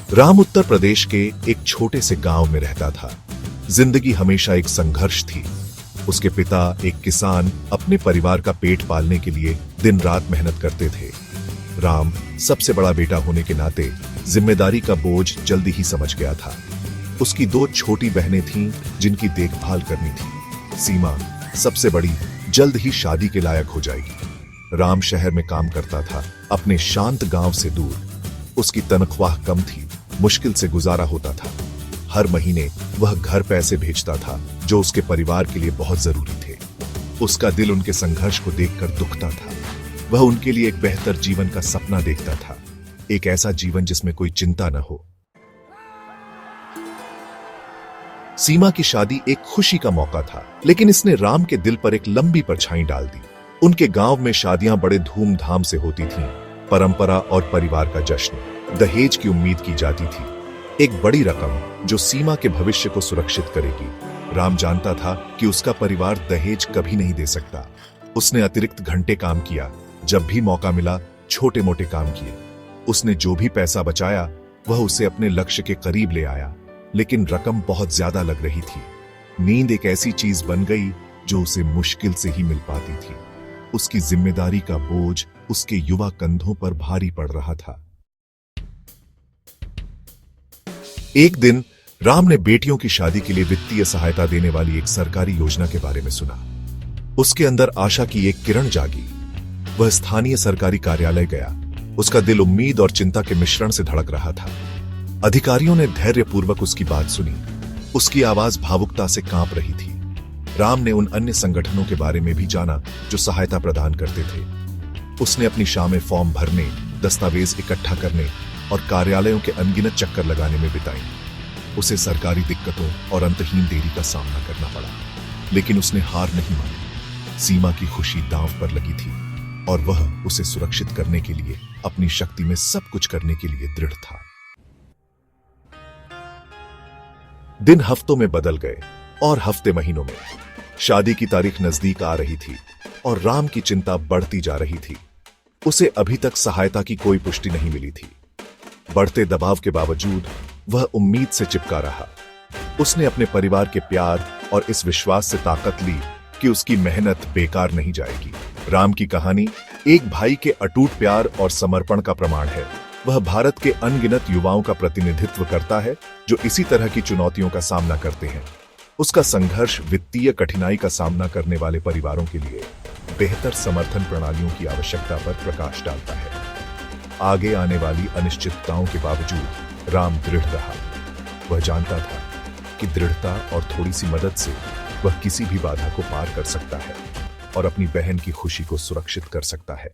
राम उत्तर प्रदेश के एक छोटे से गांव में रहता था। जिंदगी हमेशा एक संघर्ष थी। उसके पिता एक किसान अपने परिवार का पेट पालने के लिए दिन रात मेहनत करते थे। राम सबसे बड़ा बेटा होने के नाते जिम्मेदारी का बोझ जल्दी ही समझ गया था। उसकी दो छोटी बहनें थीं जिनकी देखभाल करनी थी। सीमा सबसे बड़ी जल्द ही शादी के लायक हो जाएगी। राम शहर में काम करता था, अपने शांत गांव से दूर। उसकी तनख्वाह कम थी, मुश्किल से गुजारा होता था। हर महीने वह घर पैसे भेजता था जो उसके परिवार के लिए बहुत जरूरी थे। उसका दिल उनके संघर्ष को देखकर दुखता था। वह उनके लिए एक बेहतर जीवन का सपना देखता था, एक ऐसा जीवन जिसमें कोई चिंता न हो। सीमा की शादी एक खुशी का मौका था, लेकिन इसने राम के दिल पर एक लंबी परछाई डाल दी। उनके गांव में शादियां बड़े धूमधाम से होती थीं। परंपरा और परिवार का जश्न, दहेज की उम्मीद की जाती थी, एक बड़ी रकम जो सीमा के भविष्य को सुरक्षित करेगी। राम जानता था कि उसका परिवार दहेज कभी नहीं दे सकता। उसने अतिरिक्त घंटे काम किया, जब भी मौका मिला छोटे मोटे काम किए। उसने जो भी पैसा बचाया वह उसे अपने लक्ष्य के करीब ले आया, लेकिन रकम बहुत ज्यादा लग रही थी। नींद एक ऐसी चीज बन गई जो उसे मुश्किल से ही मिल पाती थी। उसकी जिम्मेदारी का बोझ उसके युवा कंधों पर भारी पड़ रहा था। एक दिन राम ने बेटियों की शादी के लिए वित्तीय सहायता देने वाली एक सरकारी योजना के बारे में सुना। उसके अंदर आशा की एक किरण जागी। वह स्थानीय सरकारी कार्यालय गया। उसका दिल उम्मीद और चिंता के मिश्रण से धड़क रहा था। अधिकारियों ने धैर्यपूर्वक उसकी बात सुनी। उसकी आवाज भावुकता से कांप रही थी। राम ने उन अन्य संगठनों के बारे में भी जाना जो सहायता प्रदान करते थे। उसने अपनी शामें फॉर्म भरने, दस्तावेज इकट्ठा करने और कार्यालयों के अनगिनत चक्कर लगाने में बिताई। उसे सरकारी दिक्कतों और अंतहीन देरी का सामना करना पड़ा, लेकिन उसने हार नहीं मानी। सीमा की खुशी दांव पर लगी थी और वह उसे सुरक्षित करने के लिए अपनी शक्ति में सब कुछ करने के लिए दृढ़ था। दिन हफ्तों में बदल गए और हफ्ते महीनों में। शादी की तारीख नजदीक आ रही थी और राम की चिंता बढ़ती जा रही थी। उसे अभी तक सहायता की कोई पुष्टि नहीं मिली थी। बढ़ते दबाव के बावजूद वह उम्मीद से चिपका रहा। उसने अपने परिवार के प्यार और इस विश्वास से ताकत ली कि उसकी मेहनत बेकार नहीं जाएगी। राम की कहानी एक भाई के अटूट प्यार और समर्पण का प्रमाण है। वह भारत के अनगिनत युवाओं का प्रतिनिधित्व करता है जो इसी तरह की चुनौतियों का सामना करते हैं। उसका संघर्ष वित्तीय कठिनाई का सामना करने वाले परिवारों के लिए बेहतर समर्थन प्रणालियों की आवश्यकता पर प्रकाश डालता है। आगे आने वाली अनिश्चितताओं के बावजूद राम दृढ़ रहा। वह जानता था कि दृढ़ता और थोड़ी सी मदद से वह किसी भी बाधा को पार कर सकता है और अपनी बहन की खुशी को सुरक्षित कर सकता है।